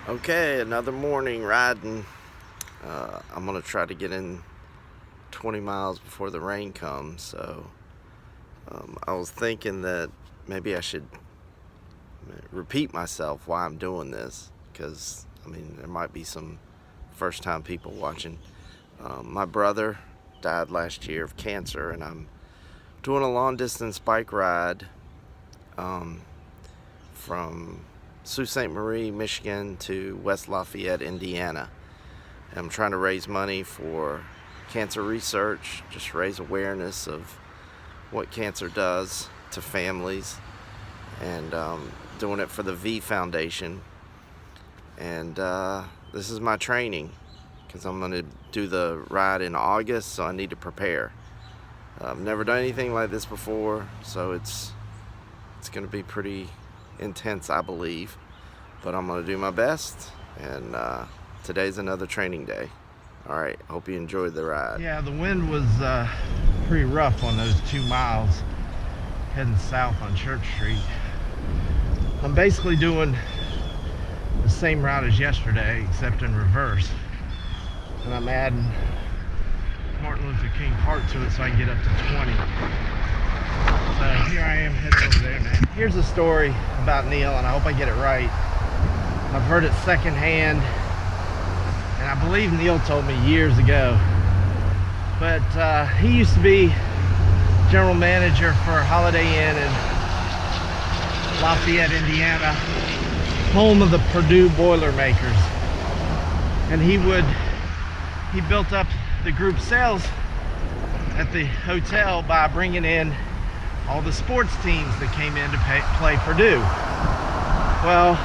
Okay, another morning riding. I'm gonna try to get in 20 miles before the rain comes. So I was thinking that maybe I should repeat myself why I'm doing this, because there might be some first-time people watching. My brother died last year of cancer, and I'm doing a long-distance bike ride from Sault Ste. Marie, Michigan to West Lafayette, Indiana. And I'm trying to raise money for cancer research, just raise awareness of what cancer does to families, and doing it for the V Foundation. And this is my training, because I'm going to do the ride in August, so I need to prepare. I've never done anything like this before, so it's going to be pretty intense, I believe, but I'm going to do my best, and today's another training day. All right, hope you enjoyed the ride. Yeah, the wind was pretty rough on those 2 miles heading south on Church Street. I'm basically doing the same route as yesterday, except in reverse, and I'm adding Martin Luther King Park to it so I can get up to 20. So here I am heading over there now. Here's a story about Neal, and I hope I get it right. I've heard it secondhand, and I believe Neal told me years ago. But he used to be general manager for Holiday Inn in Lafayette, Indiana, home of the Purdue Boilermakers. And he built up the group sales at the hotel by bringing in all the sports teams that came in to play Purdue. Well,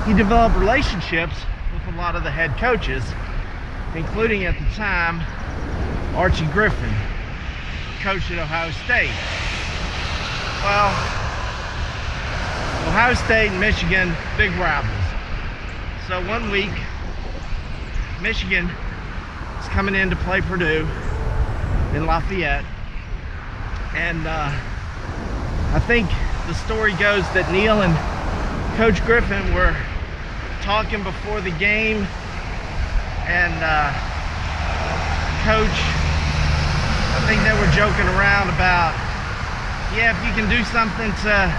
he developed relationships with a lot of the head coaches, including at the time Archie Griffin, coach at Ohio State. Well, Ohio State and Michigan, big rivals. So one week, Michigan is coming in to play Purdue in Lafayette, and I think the story goes that Neal and Coach Griffin were talking before the game, and Coach, I think they were joking around about, yeah, if you can do something to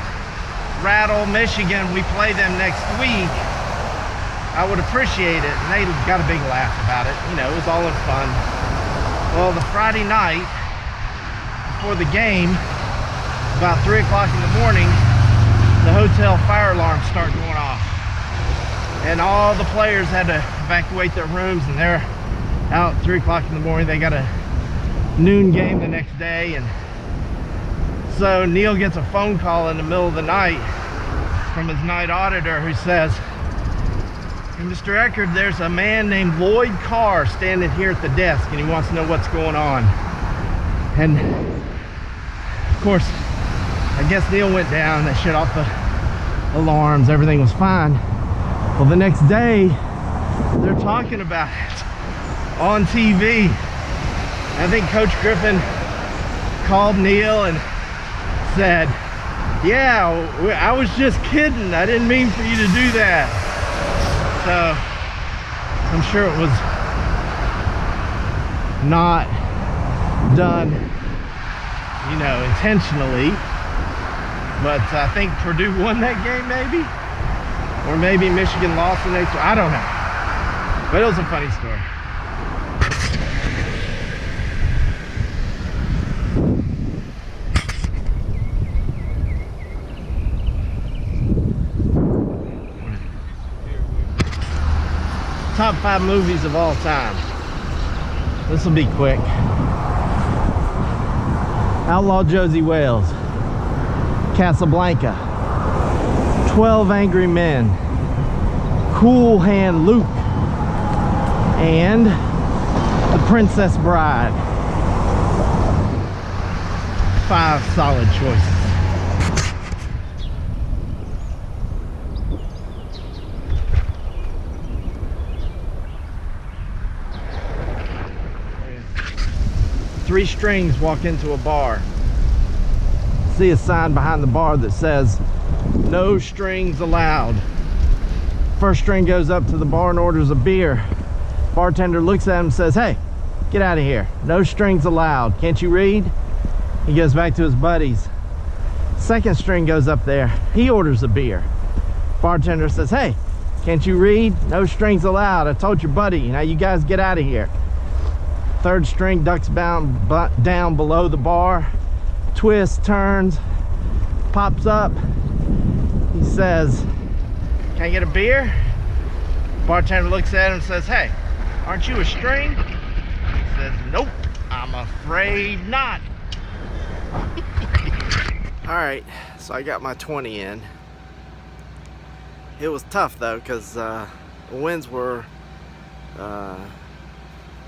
rattle Michigan, we play them next week, I would appreciate it. And they got a big laugh about it. You know, it was all in fun. Well, the Friday night before the game, about 3 o'clock in the morning, the hotel fire alarms start going off, and all the players had to evacuate their rooms, and they're out 3 o'clock in the morning. They got a noon game the next day, and so Neal gets a phone call in the middle of the night from his night auditor, who says, "Hey, Mr. Eckerd, there's a man named Lloyd Carr standing here at the desk, and he wants to know what's going on." And of course, I guess Neal went down, they shut off the alarms, everything was fine. Well, the next day, they're talking about it on TV. I think Coach Griffin called Neal and said, "Yeah, I was just kidding. I didn't mean for you to do that." So I'm sure it was not done, you know, intentionally. But I think Purdue won that game, maybe, or maybe Michigan lost the next one. I don't know, but it was a funny story. Top 5 movies of all time. This will be quick. Outlaw Josie Wales, Casablanca, 12 Angry Men, Cool Hand Luke, and The Princess Bride. 5 solid choices. Three strings walk into a bar. See a sign behind the bar that says, "No strings allowed." First string goes up to the bar and orders a beer. Bartender looks at him and says, "Hey, get out of here. No strings allowed. Can't you read?" He goes back to his buddies. Second string goes up there. He orders a beer. Bartender says, "Hey, can't you read? No strings allowed. I told your buddy. Now you guys get out of here." Third string ducks down below the bar, twists, turns, pops up. He says, "Can I get a beer?" Bartender looks at him and says, "Hey, aren't you a string?" He says, "Nope, I'm afraid not." All right, so I got my 20 in. It was tough though, because the winds were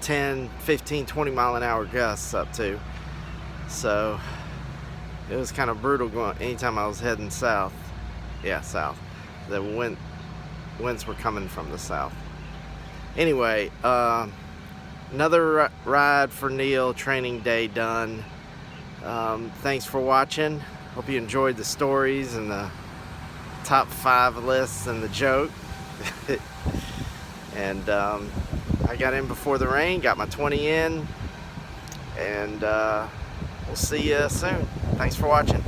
10, 15, 20 mile an hour gusts up to. So it was kind of brutal going anytime I was heading south. Yeah, south. The winds were coming from the south. Anyway, another ride for Neal, training day done. Thanks for watching. Hope you enjoyed the stories and the top 5 lists and the joke. And I got in before the rain, got my 20 in, and we'll see you soon. Thanks for watching.